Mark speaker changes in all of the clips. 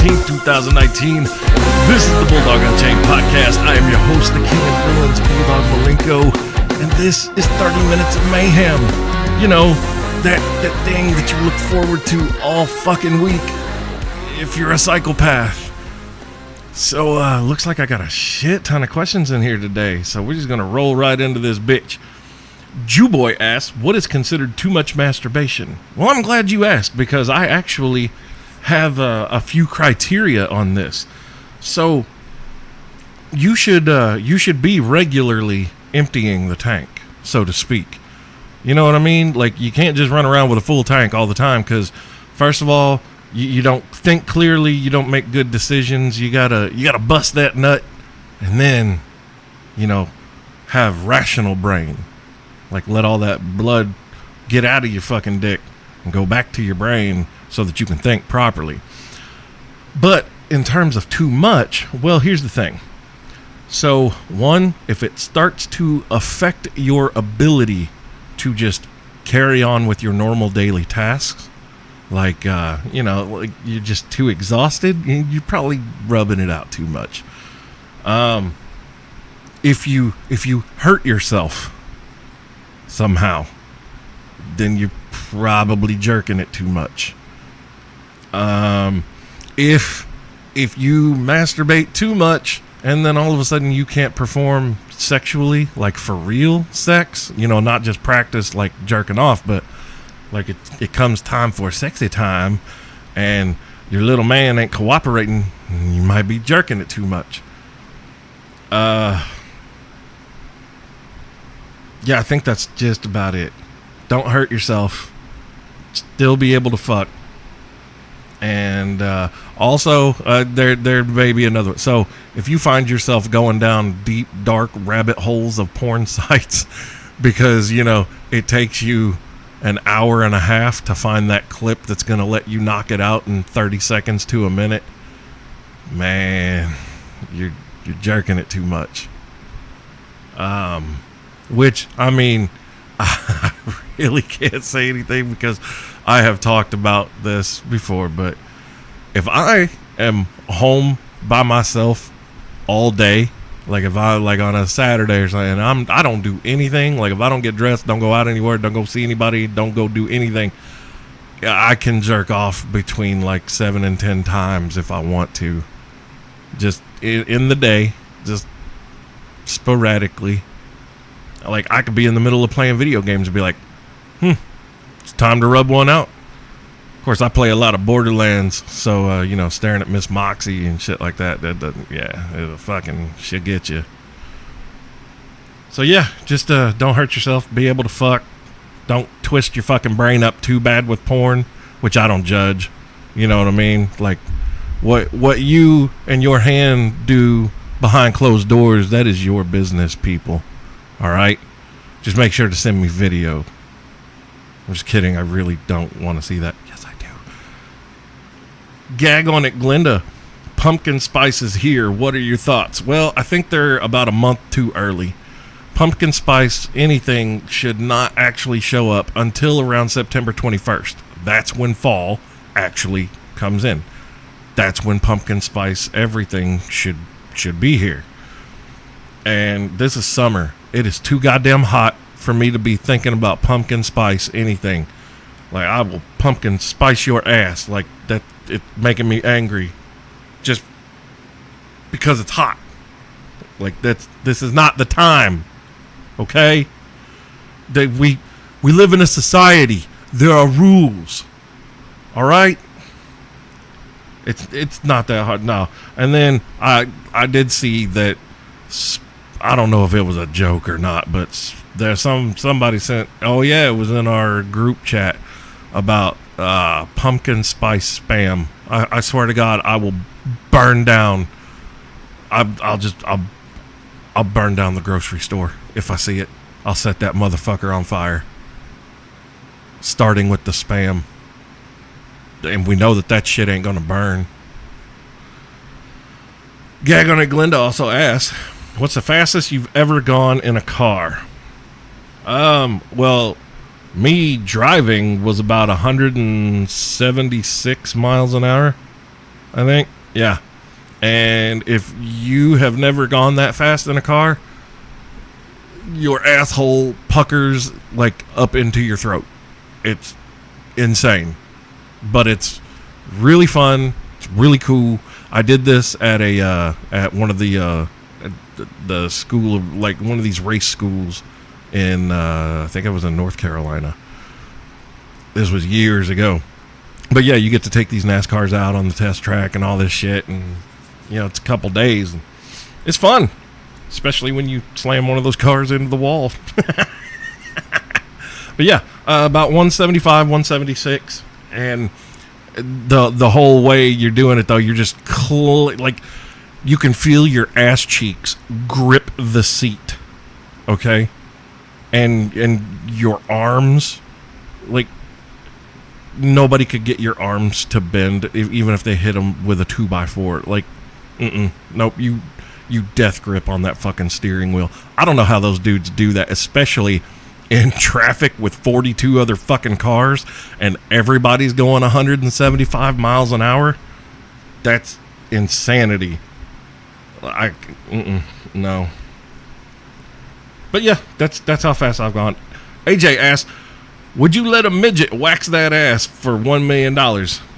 Speaker 1: 15th, 2019. This is the Bulldog Unchained podcast. I am your host, the king of villains, Bulldog Malenko, and this is 30 minutes of mayhem. You know, that thing that you look forward to all fucking week if you're a psychopath. So, looks like I got a shit ton of questions in here today, so we're just gonna roll right into this bitch. Jewboy asks, what is considered too much masturbation? Well, I'm glad you asked, because I actually have a few criteria on this. So, you should be regularly emptying the tank, so to speak. You know what I mean? Like, you can't just run around with a full tank all the time, because, first of all, you don't think clearly, you don't make good decisions, you gotta bust that nut, and then, have rational brain. Like, let all that blood get out of your fucking dick and go back to your brain so that you can think properly. But in terms of too much, well, here's the thing. So, one, if it starts to affect your ability to just carry on with your normal daily tasks, like, like you're just too exhausted, you're probably rubbing it out too much. If you hurt yourself somehow, then you're probably jerking it too much. If you masturbate too much and then all of a sudden you can't perform sexually, like for real sex, not just practice like jerking off, but like it comes time for sexy time and your little man ain't cooperating, you might be jerking it too much. Yeah, I think that's just about it. Don't hurt yourself. Still be able to fuck. And also, there may be another one. So, if you find yourself going down deep, dark rabbit holes of porn sites because, it takes you an hour and a half to find that clip that's going to let you knock it out in 30 seconds to a minute, man, you're jerking it too much. Which, I mean, I really can't say anything because I have talked about this before, but if I am home by myself all day, like if I, like on a Saturday or something, I don't do anything, like if I don't get dressed, don't go out anywhere, don't go see anybody, don't go do anything, I can jerk off between like 7 and 10 times if I want to, just in the day, just sporadically. Like, I could be in the middle of playing video games and be like, it's time to rub one out. Of course, I play a lot of Borderlands, so, staring at Miss Moxie and shit like that doesn't, it'll fucking shit get you. So, yeah, just don't hurt yourself. Be able to fuck. Don't twist your fucking brain up too bad with porn, which I don't judge. You know what I mean? Like, what you and your hand do behind closed doors, that is your business, people. All right, just make sure to send me video. I'm just kidding. I really don't want to see that. Yes, I do. Gag on it, Glinda. Pumpkin spice is here. What are your thoughts? Well, I think they're about a month too early. Pumpkin spice, anything, should not actually show up until around September 21st. That's when fall actually comes in. That's when pumpkin spice everything should be here. And this is summer. It is too goddamn hot for me to be thinking about pumpkin spice anything. Like, I will pumpkin spice your ass. Like, that, it's making me angry. Just because it's hot. Like, this is not the time. Okay? We live in a society. There are rules. Alright? It's not that hard. No. And then I did see that, I don't know if it was a joke or not, but there's somebody sent, it was in our group chat about pumpkin spice spam. I swear to God, I will burn down. I'll burn down the grocery store if I see it. I'll set that motherfucker on fire. Starting with the spam. And we know that shit ain't gonna burn. Gag on it, Glinda also asks, what's the fastest you've ever gone in a car? Well, me driving was about 176 miles an hour. I think. Yeah. And if you have never gone that fast in a car, your asshole puckers like up into your throat. It's insane. But it's really fun. It's really cool. I did this at at one of the school of, like, one of these race schools in I think it was in North Carolina. This was years ago. But yeah, you get to take these NASCARs out on the test track and all this shit, and you know, it's a couple days and it's fun, especially when you slam one of those cars into the wall. But yeah, about 175, 176, and the whole way you're doing it though, you're just like, you can feel your ass cheeks grip the seat, okay, and your arms, like, nobody could get your arms to bend, even if they hit them with a 2x4. Like, nope, you death grip on that fucking steering wheel. I don't know how those dudes do that, especially in traffic with 42 other fucking cars and everybody's going 175 miles an hour. That's insanity. No. But yeah, that's how fast I've gone. AJ asked, would you let a midget wax that ass for $1 million?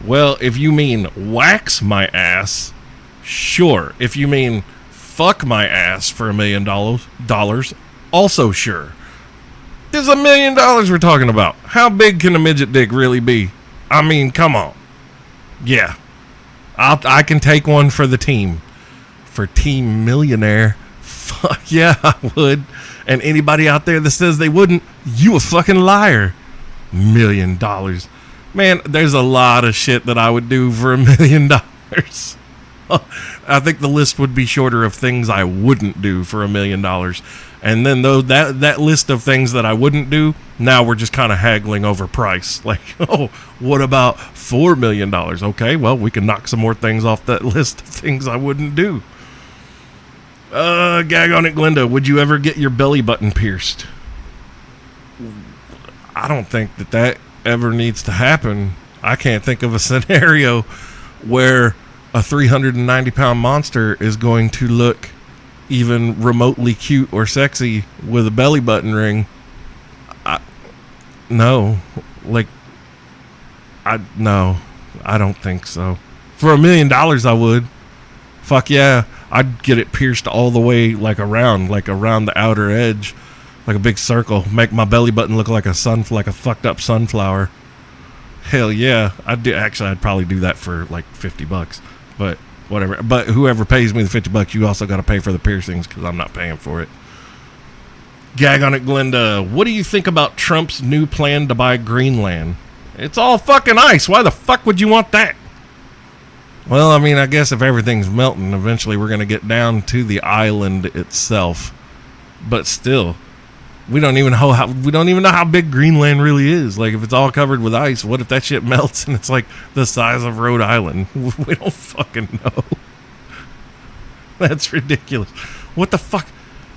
Speaker 1: Well, if you mean wax my ass, sure. If you mean fuck my ass for $1 million, also sure. This is $1 million we're talking about. How big can a midget dick really be? I mean, come on. Yeah. I can take one for the team. For Team Millionaire. Fuck yeah, I would. And anybody out there that says they wouldn't, you a fucking liar. $1 million. Man, there's a lot of shit that I would do for $1 million. I think the list would be shorter of things I wouldn't do for $1 million. And then though that list of things that I wouldn't do, now we're just kind of haggling over price. Like, oh, what about $4 million? Okay, well, we can knock some more things off that list of things I wouldn't do. Gag on it, Glenda. Would you ever get your belly button pierced? I don't think that ever needs to happen. I can't think of a scenario where a 390-pound monster is going to look even remotely cute or sexy with a belly button ring. No. No, I don't think so. For $1 million, I would. Fuck yeah. I'd get it pierced all the way, like around the outer edge, like a big circle. Make my belly button look like a fucked up sunflower. Hell yeah. I'd probably do that for like $50, but whatever. But whoever pays me the $50, you also got to pay for the piercings, because I'm not paying for it. Gag on it, Glenda. What do you think about Trump's new plan to buy Greenland? It's all fucking ice. Why the fuck would you want that? Well, I mean, I guess if everything's melting, eventually we're going to get down to the island itself. But still, we don't even know how big Greenland really is. Like, if it's all covered with ice, what if that shit melts and it's like the size of Rhode Island? We don't fucking know. That's ridiculous. What the fuck?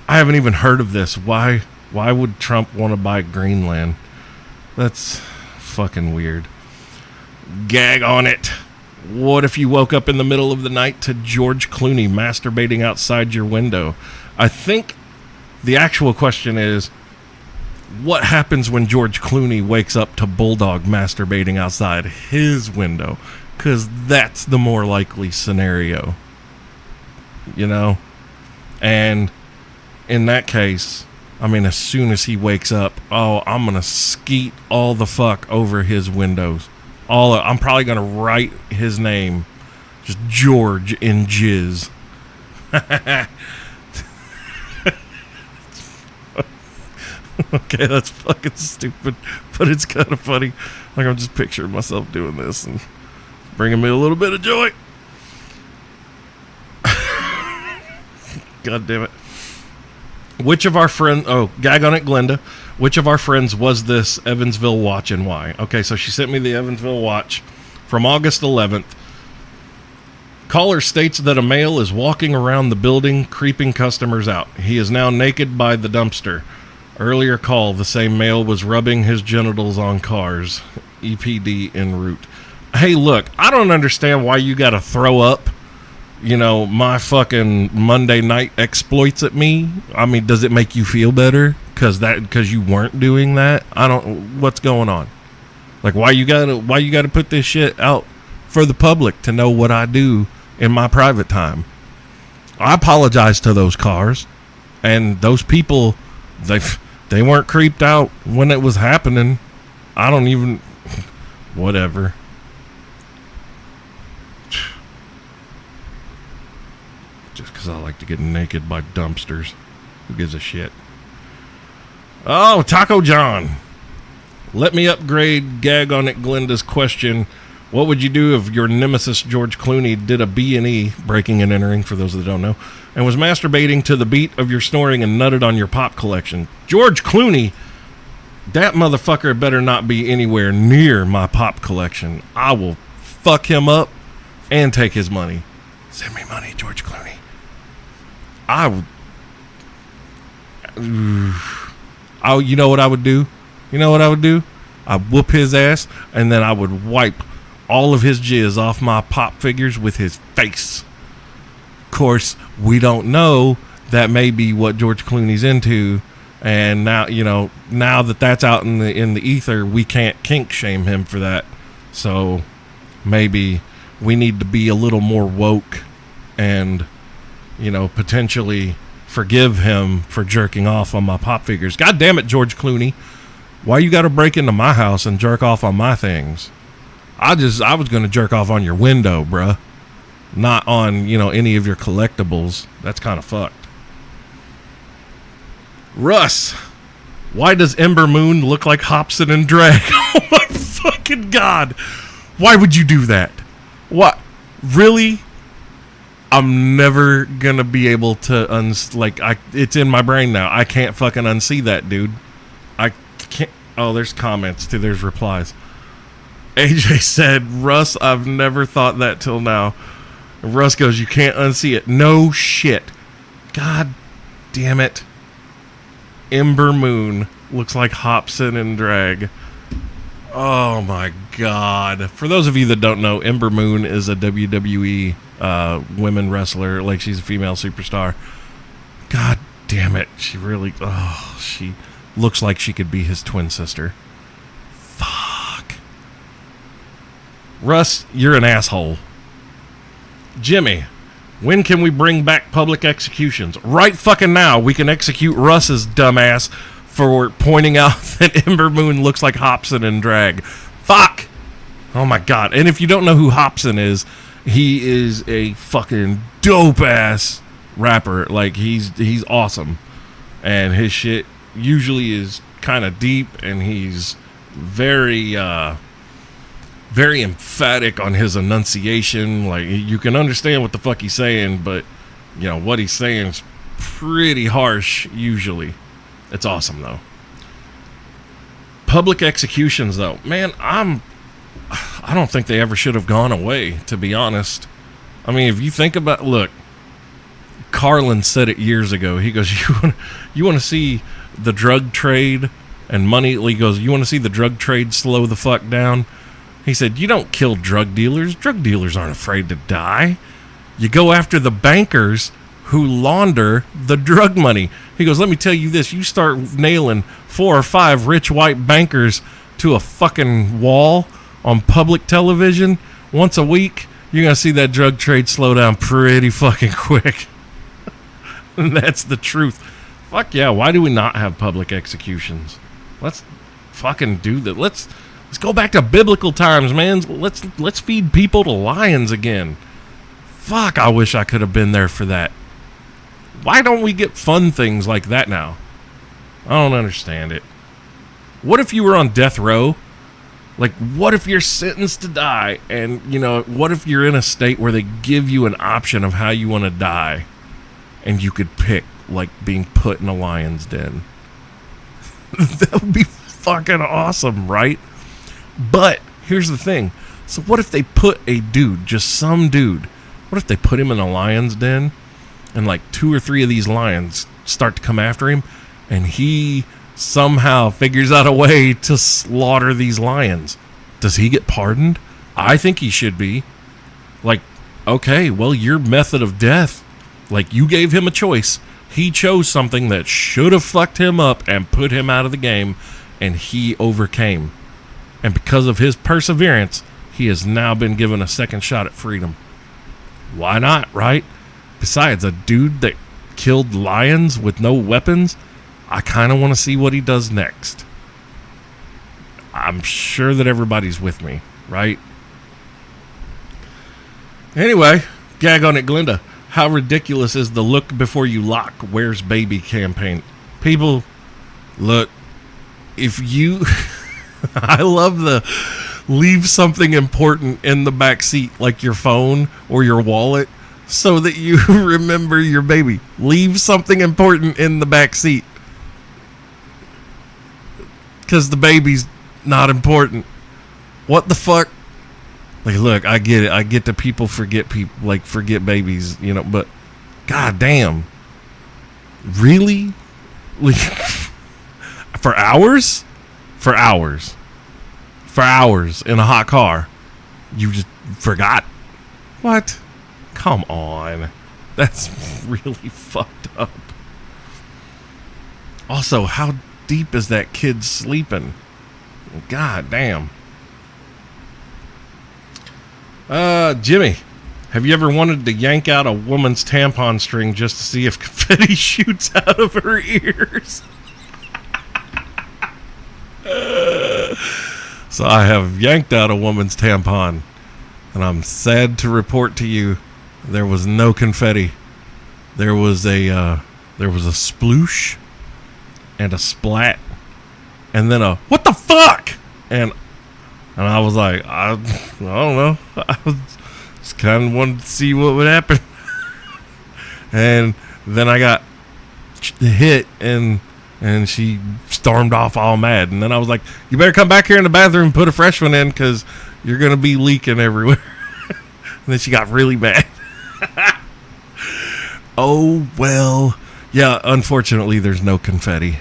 Speaker 1: I haven't even heard of this. Why would Trump want to buy Greenland? That's fucking weird. Gag on it. What if you woke up in the middle of the night to George Clooney masturbating outside your window? I think the actual question is, what happens when George Clooney wakes up to Bulldog masturbating outside his window? Because that's the more likely scenario. You know? And in that case, I mean, as soon as he wakes up, I'm going to skeet all the fuck over his windows. I'm probably going to write his name, just George in jizz. Okay, that's fucking stupid, but it's kind of funny. Like, I'm just picturing myself doing this and bringing me a little bit of joy. God damn it. Which of our friends... Oh, gag on it, Glenda. Which of our friends was this Evansville watch and why? Okay, so she sent me the Evansville watch from August 11th. Caller states that a male is walking around the building, creeping customers out. He is now naked by the dumpster. Earlier call, the same male was rubbing his genitals on cars. EPD en route. Hey, look, I don't understand why you got to throw up, my fucking Monday night exploits at me. I mean, does it make you feel better because you weren't doing that? What's going on? Like, why you gotta put this shit out for the public to know what I do in my private time? I apologize to those cars and those people. They weren't creeped out when it was happening. I don't even, whatever. Just because I like to get naked by dumpsters. Who gives a shit? Oh, Taco John. Let me upgrade Gag on it Glenda's question. What would you do if your nemesis George Clooney did a B&E, breaking and entering for those that don't know, and was masturbating to the beat of your snoring and nutted on your pop collection? George Clooney, that motherfucker better not be anywhere near my pop collection. I will fuck him up and take his money. Send me money, George Clooney. You know what I would do? I'd whoop his ass, and then I would wipe all of his jizz off my pop figures with his face. Of course, we don't know. That may be what George Clooney's into, and now that that's out in the ether, we can't kink shame him for that. So maybe we need to be a little more woke and potentially forgive him for jerking off on my pop figures. God damn it, George Clooney. Why you got to break into my house and jerk off on my things? I was going to jerk off on your window, bruh. Not on, any of your collectibles. That's kind of fucked. Russ, why does Ember Moon look like Hobson and Drag? Oh my fucking God. Why would you do that? What? Really? I'm never going to be able to it's in my brain now. I can't fucking unsee that, dude. I can't. Oh, there's comments too. There's replies. AJ said, Russ, I've never thought that till now. And Russ goes, you can't unsee it. No shit. God damn it. Ember Moon looks like Hobson and Drag. Oh my God. For those of you that don't know, Ember Moon is a WWE women wrestler. Like, she's a female superstar. God damn it. She looks like she could be his twin sister. Fuck. Russ, you're an asshole. Jimmy, when can we bring back public executions? Right fucking now. We can execute Russ's dumbass for pointing out that Ember Moon looks like Hobson and Drag. Fuck. Oh my God. And if you don't know who Hobson is, he is a fucking dope ass rapper. Like, he's awesome. And his shit usually is kind of deep, and he's very very emphatic on his enunciation. Like, you can understand what the fuck he's saying, but what he's saying is pretty harsh usually. It's awesome though. Public executions though, man, I don't think they ever should have gone away, to be honest. I mean, if you think about, look, Carlin said it years ago. He goes, you want to see the drug trade and money? He goes, you want to see the drug trade slow the fuck down? He said, you don't kill drug dealers. Drug dealers aren't afraid to die. You go after the bankers who launder the drug money. He goes, let me tell you this. You start nailing 4 or 5 rich white bankers to a fucking wall on public television once a week, you're going to see that drug trade slow down pretty fucking quick. And that's the truth. Fuck yeah, why do we not have public executions? Let's fucking do that. Let's go back to biblical times, man. Let's feed people to lions again. Fuck, I wish I could have been there for that. Why don't we get fun things like that now? I don't understand it. What if you were on death row? Like, what if you're sentenced to die, and, what if you're in a state where they give you an option of how you want to die, and you could pick, like, being put in a lion's den? That would be fucking awesome, right? But here's the thing. So what if they put a dude, just some dude, what if they put him in a lion's den, and like 2 or 3 of these lions start to come after him, and he somehow figures out a way to slaughter these lions? Does he get pardoned? I think he should be. Like, okay, well, your method of death, like, you gave him a choice. He chose something that should have fucked him up and put him out of the game, and he overcame. And because of his perseverance, he has now been given a second shot at freedom. Why not, right? Besides, a dude that killed lions with no weapons, I kind of want to see what he does next. I'm sure that everybody's with me, right? Anyway, gag on it, Glinda. How ridiculous is the look before you lock, where's baby campaign? People, look, if you... I love the leave something important in the back seat, like your phone or your wallet, so that you remember your baby. Leave something important in the back seat. Because the baby's not important. What the fuck? Like, look, I get it. I get that people forget babies, you know, but god damn. Really? Like, for hours? For hours. For hours in a hot car. You just forgot. What? Come on. That's really fucked up. Also, how deep is that kid sleeping? God damn. Jimmy, have you ever wanted to yank out a woman's tampon string just to see if confetti shoots out of her ears? So I have yanked out a woman's tampon, and I'm sad to report to you there was no confetti. There was a sploosh and a splat, and then a what the fuck? And I was like, I don't know. I was just kind of wanted to see what would happen. And then I got hit, and she stormed off all mad. And then I was like, you better come back here in the bathroom and put a fresh one in, because you're going to be leaking everywhere. And then she got really mad. Oh, well. Yeah, unfortunately, there's no confetti.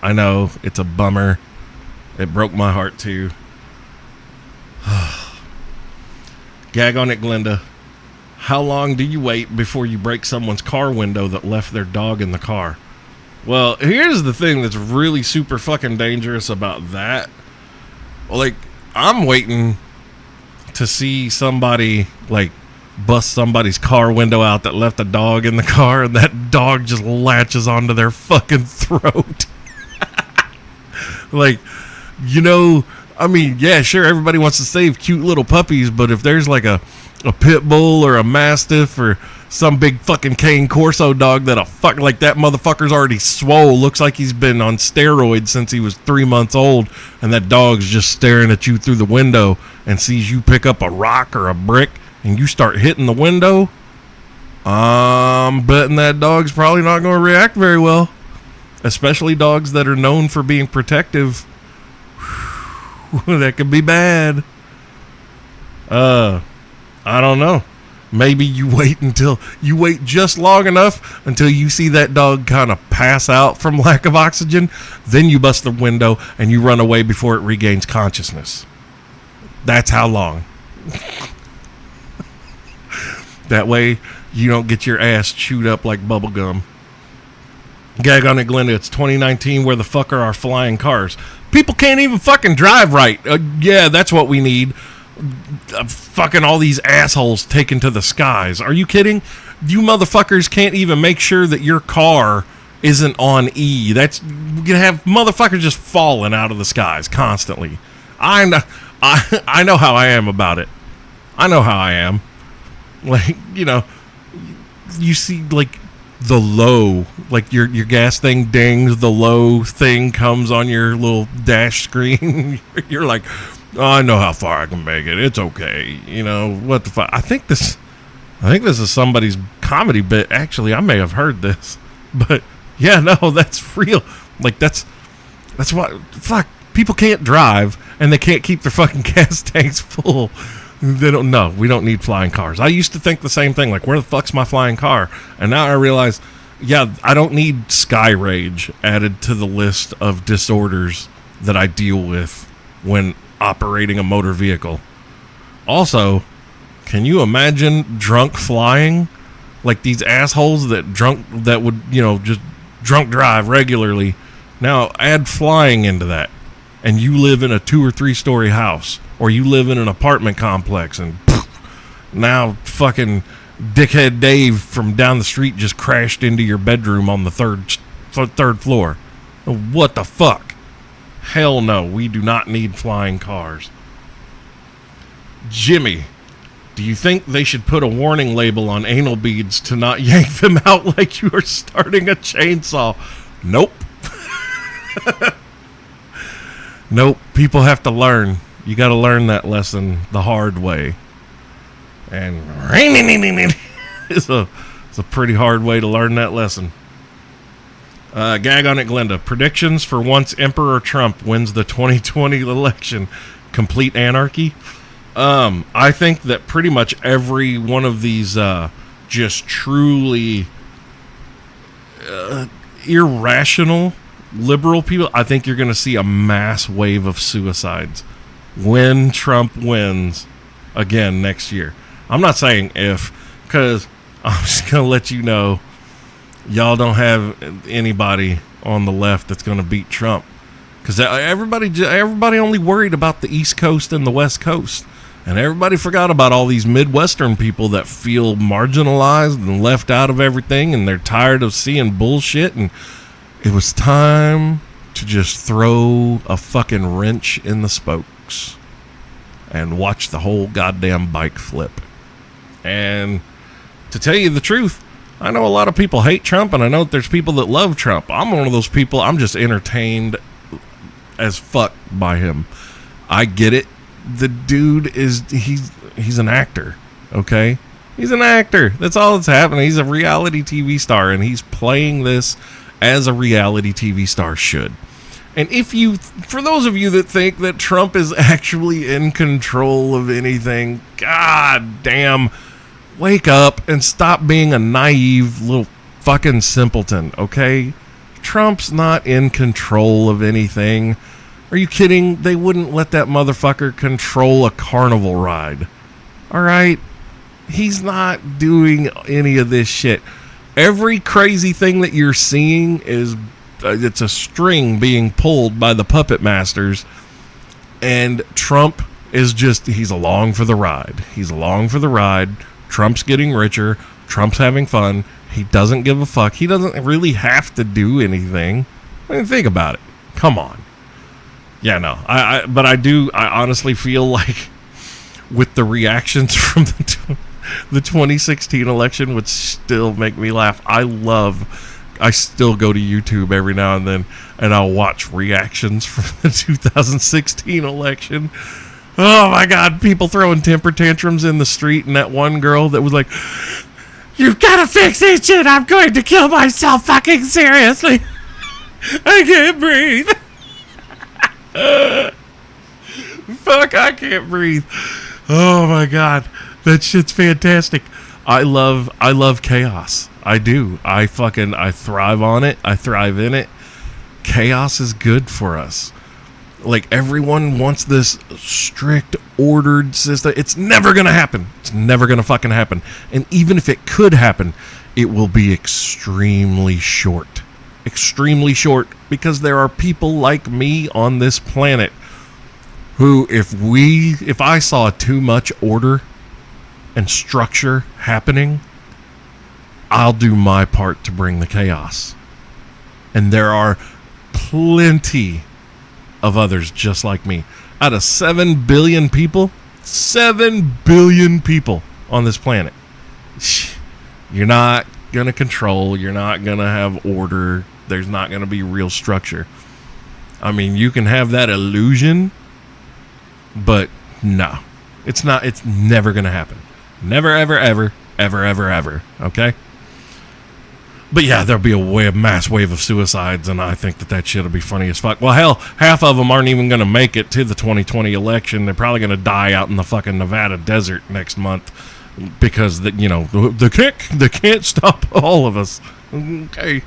Speaker 1: I know, it's a bummer. It broke my heart, too. Gag on it, Glinda. How long do you wait before you break someone's car window that left their dog in the car? Well, here's the thing that's really super fucking dangerous about that. Like, I'm waiting to see somebody, like, bust somebody's car window out that left a dog in the car, and that dog just latches onto their fucking throat. Like, you know, I mean, yeah, sure, everybody wants to save cute little puppies, but if there's like a pit bull or a mastiff or some big fucking cane corso dog that like that motherfucker's already swole, looks like he's been on steroids since he was 3 months old, and that dog's just staring at you through the window and sees you pick up a rock or a brick and you start hitting the window, I'm betting that dog's probably not going to react very well. Especially dogs that are known for being protective. That could be bad. I don't know. Maybe you wait just long enough until you see that dog kind of pass out from lack of oxygen. Then you bust the window and you run away before it regains consciousness. That's how long. That way you don't get your ass chewed up like bubble gum. Gag on it, Glinda. It's 2019. Where the fuck are our flying cars? People can't even fucking drive right. Yeah, that's what we need. Fucking all these assholes taken to the skies. Are you kidding? You motherfuckers can't even make sure that your car isn't on E. That's you have motherfuckers just falling out of the skies constantly. I know how I am about it. I know how I am. Like, you know, you see like the low, like your gas thing dings, the low thing comes on your little dash screen. You're like, oh, I know how far I can make it. It's okay. You know, what the fuck? I think this is somebody's comedy bit. Actually, I may have heard this. But yeah, no, that's real. Like that's what fuck, people can't drive and they can't keep their fucking gas tanks full. They don't know. We don't need flying cars. I used to think the same thing. Like, where the fuck's my flying car? And now I realize, yeah, I don't need sky rage added to the list of disorders that I deal with when operating a motor vehicle. Also, can you imagine drunk flying? Like these assholes that would, just drunk drive regularly. Now add flying into that. And you live in a 2 or 3 story house, or you live in an apartment complex, and now fucking dickhead Dave from down the street just crashed into your bedroom on the third floor. What the fuck? Hell no, we do not need flying cars. Jimmy, do you think they should put a warning label on anal beads to not yank them out like you are starting a chainsaw? Nope. Nope. People have to learn. You got to learn that lesson the hard way. And it's a pretty hard way to learn that lesson. Gag on it, Glenda. Predictions for once Emperor Trump wins the 2020 election. Complete anarchy. I think that pretty much every one of these just truly irrational liberal people, I think you're going to see a mass wave of suicides when Trump wins again next year. I'm not saying if, because I'm just going to let you know, y'all don't have anybody on the left that's going to beat Trump. Because everybody only worried about the East Coast and the West Coast. And everybody forgot about all these Midwestern people that feel marginalized and left out of everything, and they're tired of seeing bullshit. And it was time to just throw a fucking wrench in the spokes and watch the whole goddamn bike flip. And to tell you the truth, I know a lot of people hate Trump, and I know that there's people that love Trump. I'm one of those people. I'm just entertained as fuck by him. I get it. The dude he's an actor, okay? He's an actor. That's all that's happening. He's a reality TV star, and he's playing this as a reality TV star should. And for those of you that think that Trump is actually in control of anything, god damn, wake up and stop being a naive little fucking simpleton, okay? Trump's not in control of anything. Are you kidding? They wouldn't let that motherfucker control a carnival ride. All right? He's not doing any of this shit. Every crazy thing that you're seeing is it's a string being pulled by the puppet masters, and Trump is he's along for the ride. He's along for the ride. Trump's getting richer. Trump's having fun. He doesn't give a fuck. He doesn't really have to do anything. I mean, think about it. Come on. Yeah, no. But I honestly feel like with the reactions from the 2016 election would still make me laugh. I still go to YouTube every now and then, and I'll watch reactions from the 2016 election. Oh my God, people throwing temper tantrums in the street, and that one girl that was like, "You've got to fix this shit. I'm going to kill myself fucking seriously. I can't breathe." Fuck, I can't breathe. Oh my God, that shit's fantastic. I love chaos. I do. I thrive on it. I thrive in it. Chaos is good for us. Like, everyone wants this strict, ordered system. It's never gonna happen. It's never gonna fucking happen. And even if it could happen, it will be extremely short. Extremely short, because there are people like me on this planet who, if I saw too much order and structure happening, I'll do my part to bring the chaos. And there are plenty of others just like me. Out of 7 billion people, 7 billion people on this planet, you're not going to control, you're not going to have order, there's not going to be real structure. I mean, you can have that illusion, but no, it's never going to happen. Never, ever, ever, ever, ever, ever. Okay? But yeah, there'll be a mass wave of suicides, and I think that shit'll be funny as fuck. Well, hell, half of them aren't even going to make it to the 2020 election. They're probably going to die out in the fucking Nevada desert next month because they can't stop all of us. Okay.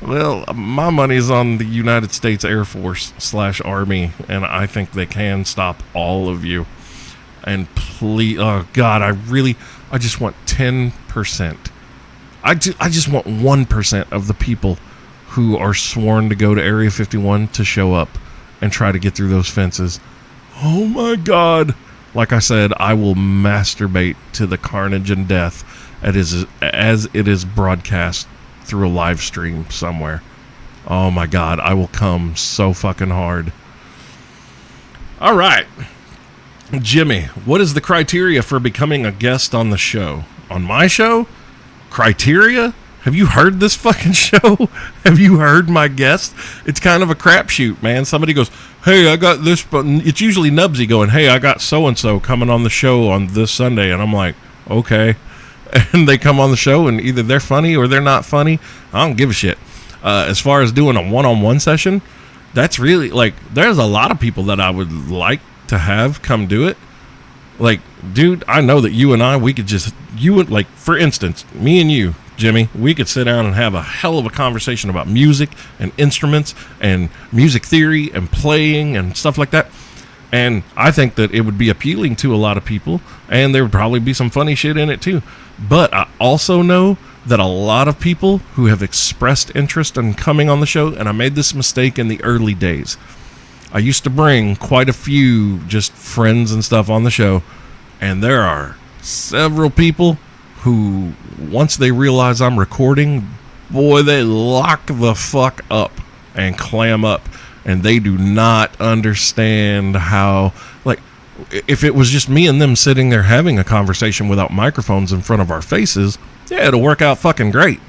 Speaker 1: Well, my money's on the United States Air Force / Army, and I think they can stop all of you. And please, oh God, I just want 10%. I just want 1% of the people who are sworn to go to Area 51 to show up and try to get through those fences. Oh my God. Like I said, I will masturbate to the carnage and death as it is broadcast through a live stream somewhere. Oh my God, I will come so fucking hard. All right. Jimmy, what is the criteria for becoming a guest on the show? On my show? Criteria? Have you heard this fucking show? Have you heard my guest? It's kind of a crapshoot, man. Somebody goes, hey, I got this, but it's usually Nubsy going, hey, I got so-and-so coming on the show on this Sunday. And I'm like, okay. And they come on the show, and either they're funny or they're not funny. I don't give a shit. As far as doing a one-on-one session, that's really, like, there's a lot of people that I would like to have come do it. Like, dude, I know that you and I, we could just, you would, like, for instance, me and you, Jimmy, we could sit down and have a hell of a conversation about music and instruments and music theory and playing and stuff like that. And I think that it would be appealing to a lot of people, and there would probably be some funny shit in it too. But I also know that a lot of people who have expressed interest in coming on the show, and I made this mistake in the early days. I used to bring quite a few just friends and stuff on the show, and there are several people who, once they realize I'm recording, boy, they lock the fuck up and clam up, and they do not understand how, like, if it was just me and them sitting there having a conversation without microphones in front of our faces, yeah, it'll work out fucking great.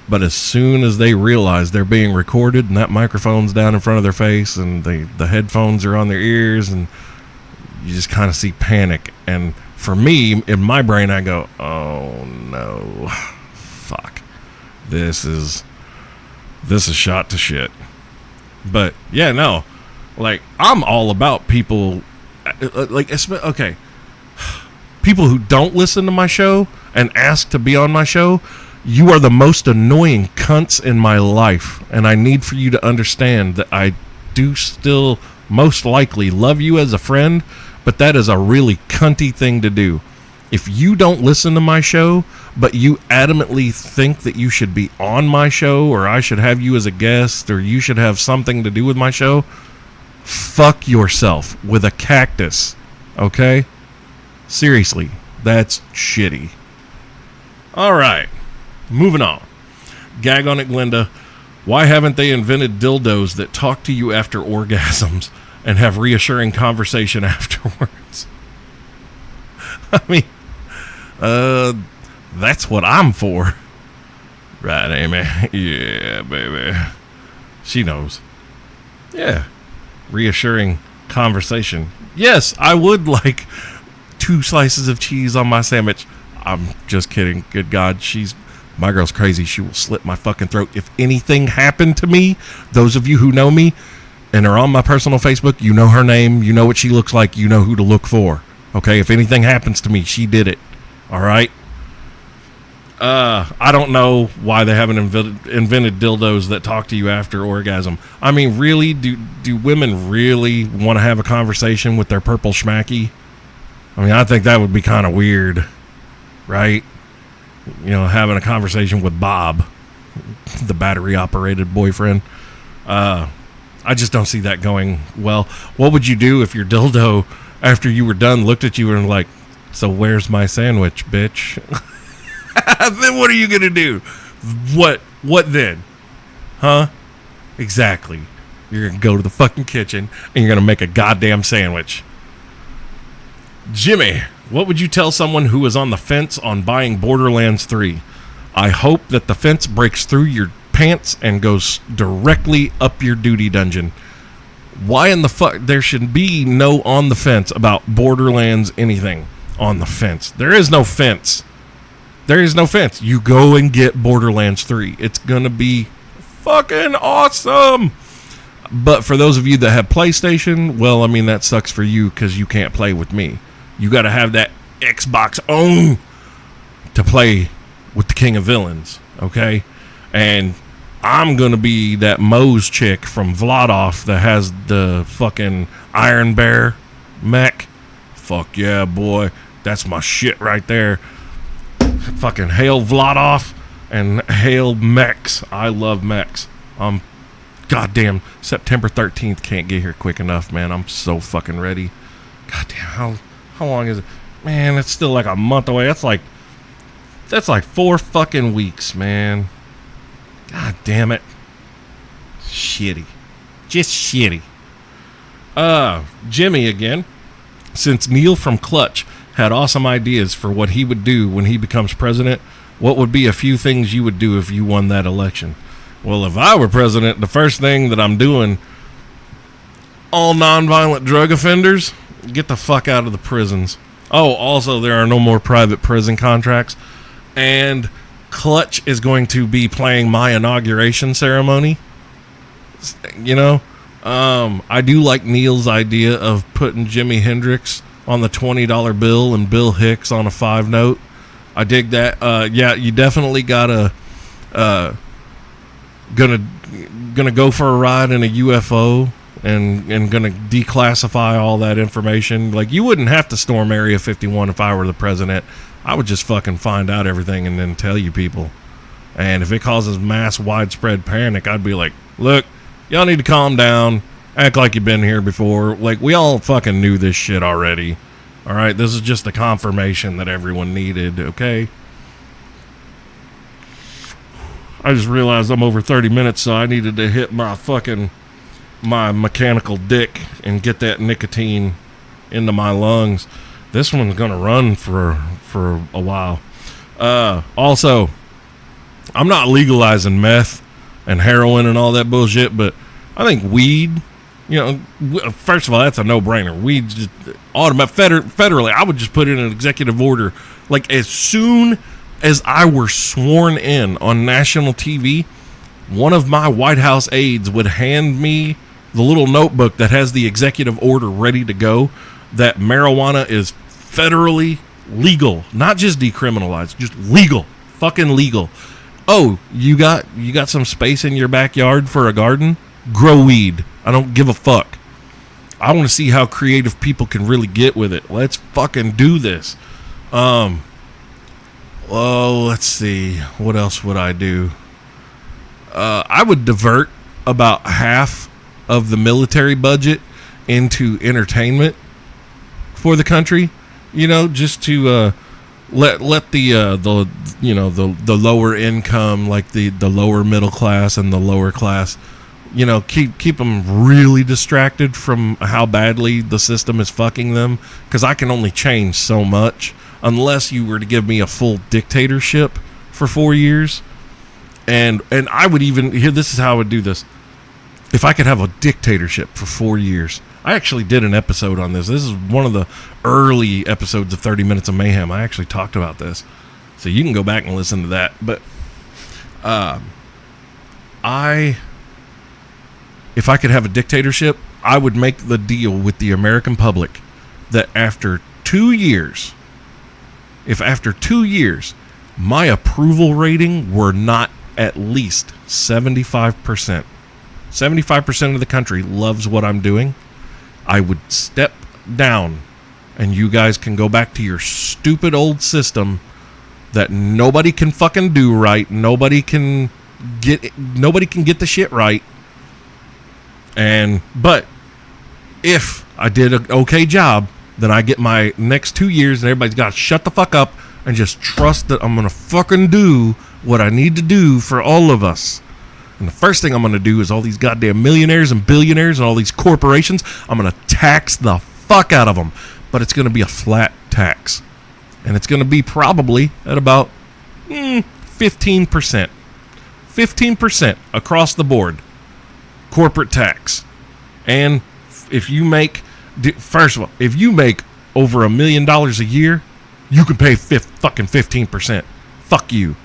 Speaker 1: But as soon as they realize they're being recorded and that microphone's down in front of their face and the headphones are on their ears, and you just kind of see panic. And for me, in my brain, I go, oh no, fuck, this is shot to shit. But yeah, no, like, I'm all about people, like, okay, people who don't listen to my show and ask to be on my show. You are the most annoying cunts in my life, and I need for you to understand that I do still most likely love you as a friend, but that is a really cunty thing to do. If you don't listen to my show, but you adamantly think that you should be on my show, or I should have you as a guest, or you should have something to do with my show, fuck yourself with a cactus, okay? Seriously, that's shitty. All right. Moving on. Gag on it, Glinda. Why haven't they invented dildos that talk to you after orgasms and have reassuring conversation afterwards? I mean, that's what I'm for. Right, Amy? Yeah, baby. She knows. Yeah. Reassuring conversation. Yes, I would like 2 slices of cheese on my sandwich. I'm just kidding. Good God, my girl's crazy. She will slit my fucking throat. If anything happened to me, those of you who know me and are on my personal Facebook, you know her name, you know what she looks like, you know who to look for. Okay, if anything happens to me, she did it. All right? I don't know why they haven't invented dildos that talk to you after orgasm. I mean, really, do women really want to have a conversation with their purple schmacky? I mean, I think that would be kind of weird, right? You know, having a conversation with Bob, the battery-operated boyfriend. I just don't see that going well. What would you do if your dildo, after you were done, looked at you and like, so where's my sandwich, bitch? Then what are you going to do? What then? Huh? Exactly. You're going to go to the fucking kitchen and you're going to make a goddamn sandwich. Jimmy, what would you tell someone who is on the fence on buying Borderlands 3? I hope that the fence breaks through your pants and goes directly up your duty dungeon. Why in the fuck? There should be no on the fence about Borderlands anything on the fence. There is no fence. There is no fence. You go and get Borderlands 3. It's going to be fucking awesome. But for those of you that have PlayStation, well, I mean, that sucks for you because you can't play with me. You got to have that Xbox own to play with the King of Villains, okay? And I'm going to be that Moe's chick from Vladoff that has the fucking Iron Bear mech Fuck yeah, boy. That's my shit right there. Fucking hail Vladov and hail mechs. I love mechs. Goddamn, September 13th can't get here quick enough, man. I'm so fucking ready. Goddamn, how long is it? Man, it's still like a month away. That's like 4 fucking weeks, man. God damn it. Shitty. Just shitty. Jimmy again. Since Neil from Clutch had awesome ideas for what he would do when he becomes president, what would be a few things you would do if you won that election? Well, if I were president, the first thing that I'm doing, all nonviolent drug offenders, get the fuck out of the prisons. Oh, also, there are no more private prison contracts. And Clutch is going to be playing my inauguration ceremony. You know, I do like Neil's idea of putting Jimi Hendrix on the $20 bill and Bill Hicks on a 5 note. I dig that. Yeah, you definitely gotta gonna go for a ride in a UFO and gonna declassify all that information. Like, you wouldn't have to storm Area 51 if I were the president. I would just fucking find out everything and then tell you people. And if it causes mass widespread panic, I'd be like, look, y'all need to calm down, act like you've been here before. Like, we all fucking knew this shit already. All right, this is just the confirmation that everyone needed, okay? I just realized I'm over 30 minutes, so I needed to hit my mechanical dick and get that nicotine into my lungs. This one's gonna run for a while. Also, I'm not legalizing meth and heroin and all that bullshit, but I think weed, you know, first of all, that's a no-brainer. Weed just federally, I would just put in an executive order. Like, as soon as I were sworn in on national TV, one of my White House aides would hand me the little notebook that has the executive order ready to go, that marijuana is federally legal, not just decriminalized, just legal, fucking legal. Oh, you got some space in your backyard for a garden? Grow weed. I don't give a fuck. I want to see how creative people can really get with it. Let's fucking do this. Oh, let's see. What else would I do? I would divert about half of the military budget into entertainment for the country. You know, just to let the lower income, like the lower middle class and the lower class, you know, keep them really distracted from how badly the system is fucking them. Because I can only change so much. Unless you were to give me a full dictatorship for 4 years. And I would even, here, this is how I would do this. If I could have a dictatorship for 4 years. I actually did an episode on this. This is one of the early episodes of 30 Minutes of Mayhem. I actually talked about this. So you can go back and listen to that. But if I could have a dictatorship, I would make the deal with the American public that after 2 years... if after 2 years my approval rating were not at least 75%, 75% of the country loves what I'm doing, I would step down and you guys can go back to your stupid old system that nobody can fucking do right. Nobody can get the shit right. But if I did an okay job, then I get my next 2 years and everybody's got to shut the fuck up and just trust that I'm going to fucking do what I need to do for all of us. And the first thing I'm going to do is all these goddamn millionaires and billionaires and all these corporations, I'm going to tax the fuck out of them. But it's going to be a flat tax. And it's going to be probably at about 15%. 15% across the board. Corporate tax. And if you make... First of all, if you make over $1 million a year, you can pay fucking 15%. Fuck you.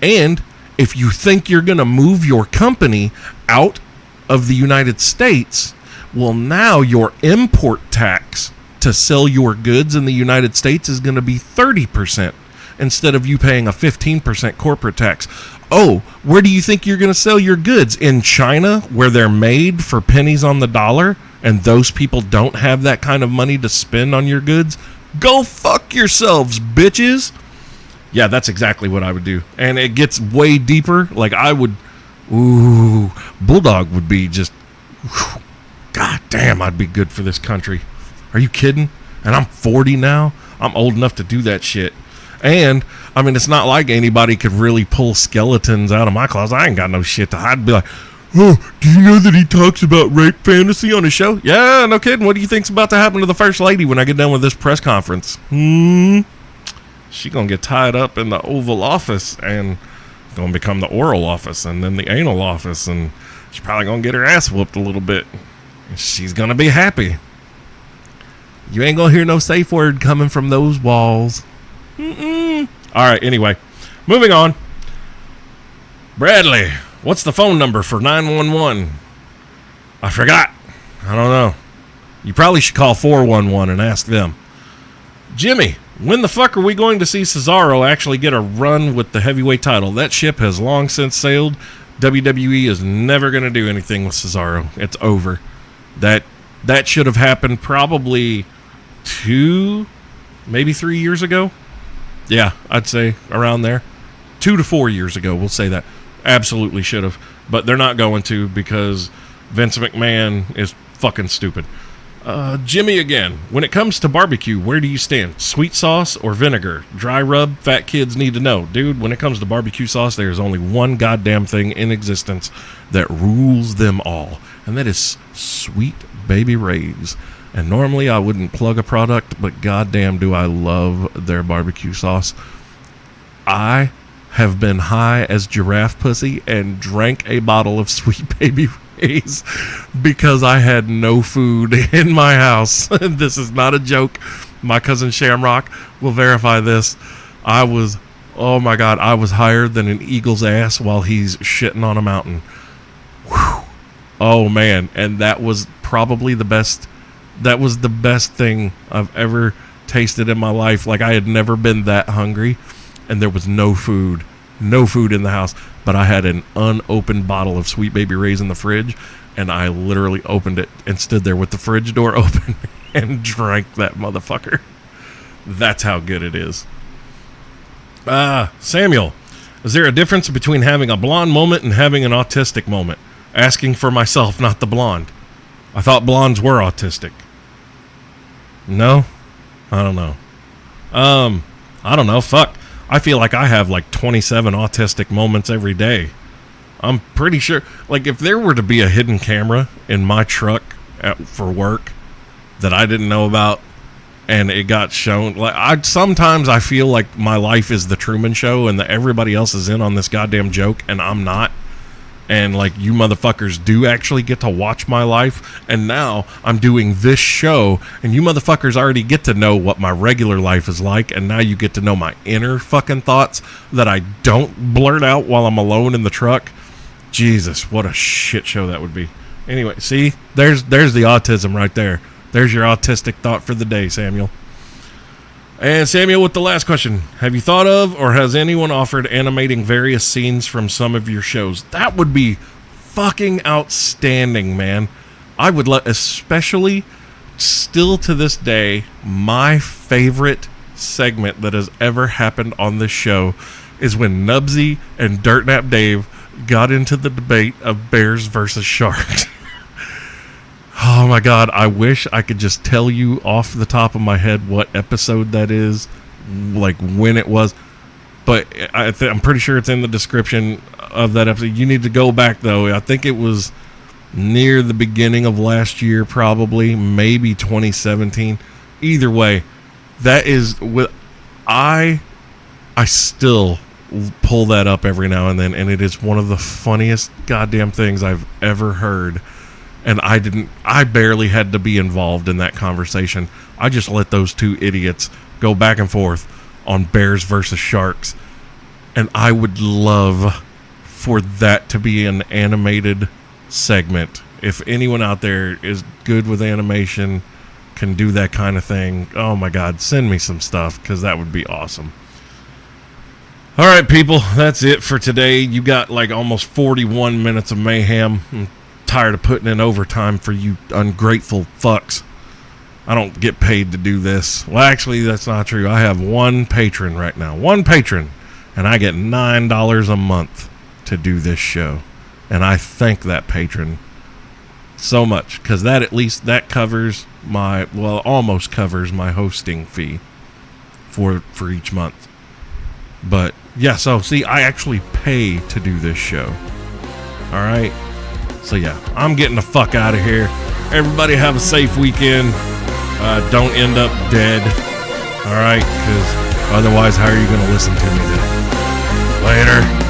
Speaker 1: And if you think you're going to move your company out of the United States, well, now your import tax to sell your goods in the United States is going to be 30% instead of you paying a 15% corporate tax. Oh, where do you think you're going to sell your goods? In China, where they're made for pennies on the dollar? and those people don't have that kind of money to spend on your goods, go fuck yourselves, bitches. Yeah, that's exactly what I would do. And it gets way deeper. Like, I would, Bulldog would be just, god damn, I'd be good for this country. Are you kidding? And I'm 40 now. I'm old enough to do that shit. And, I mean, it's not like anybody could really pull skeletons out of my closet. I ain't got no shit to hide. I'd be like, oh, do you know that he talks about rape fantasy on his show? Yeah, no kidding. What do you think's about to happen to the First Lady when I get done with this press conference? She gonna get tied up in the Oval Office and gonna become the oral office and then the anal office, and she's probably gonna get her ass whooped a little bit. She's gonna be happy. You ain't gonna hear no safe word coming from those walls. Alright, anyway. Moving on. Bradley, what's the phone number for 911? I forgot. I don't know. You probably should call 411 and ask them. Jimmy, when the fuck are we going to see Cesaro actually get a run with the heavyweight title? That ship has long since sailed. WWE is never going to do anything with Cesaro. It's over. That should have happened probably 2, maybe 3 years ago. Yeah, I'd say around there. 2 to 4 years ago, we'll say that. Absolutely should have. But they're not going to because Vince McMahon is fucking stupid. Jimmy again. When it comes to barbecue, where do you stand? Sweet sauce or vinegar? Dry rub? Fat kids need to know. Dude, when it comes to barbecue sauce, there's only one goddamn thing in existence that rules them all. And that is Sweet Baby Ray's. And normally I wouldn't plug a product, but goddamn do I love their barbecue sauce. I have been high as giraffe pussy and drank a bottle of Sweet Baby Ray's because I had no food in my house. This is not a joke. My cousin Shamrock will verify this. I was higher than an eagle's ass while he's shitting on a mountain. Whew. Oh man, and that was probably the best. That was the best thing I've ever tasted in my life. Like, I had never been that hungry, and there was no food in the house. But I had an unopened bottle of Sweet Baby Ray's in the fridge, and I literally opened it and stood there with the fridge door open and drank that motherfucker. That's how good it is. Samuel, is there a difference between having a blonde moment and having an autistic moment? Asking for myself, not the blonde. I thought blondes were autistic. No? I don't know. I don't know. Fuck. I feel like I have like 27 autistic moments every day. I'm pretty sure. Like, if there were to be a hidden camera in my truck for work that I didn't know about and it got shown, like, sometimes I feel like my life is the Truman Show and that everybody else is in on this goddamn joke and I'm not. And, like, you motherfuckers do actually get to watch my life. And now I'm doing this show. And you motherfuckers already get to know what my regular life is like. And now you get to know my inner fucking thoughts that I don't blurt out while I'm alone in the truck. Jesus, what a shit show that would be. Anyway, see? There's the autism right there. There's your autistic thought for the day, Samuel. And Samuel, with the last question, have you thought of or has anyone offered animating various scenes from some of your shows? That would be fucking outstanding, man. I would especially, still to this day, my favorite segment that has ever happened on this show is when Nubsy and Dirtnap Dave got into the debate of bears versus sharks. Oh my God, I wish I could just tell you off the top of my head what episode that is, like when it was, but I'm pretty sure it's in the description of that episode. You need to go back though. I think it was near the beginning of last year, probably, maybe 2017. Either way, that is with, I still pull that up every now and then, and it is one of the funniest goddamn things I've ever heard. And I barely had to be involved in that conversation. I just let those two idiots go back and forth on bears versus sharks. And I would love for that to be an animated segment. If anyone out there is good with animation, can do that kind of thing, oh my God, send me some stuff, because that would be awesome. All right, people, that's it for today. You got like almost 41 minutes of mayhem. tired of putting in overtime for you ungrateful fucks. I don't get paid to do this. Well, actually, that's not true. I have one patron right now. One patron. And I get $9 a month to do this show. And I thank that patron so much. Because that at least, that covers my, well, almost covers my hosting fee for each month. But, yeah, so, see, I actually pay to do this show. Alright? So, yeah, I'm getting the fuck out of here. Everybody have a safe weekend. Don't end up dead. Alright? Because otherwise, how are you going to listen to me then? Later.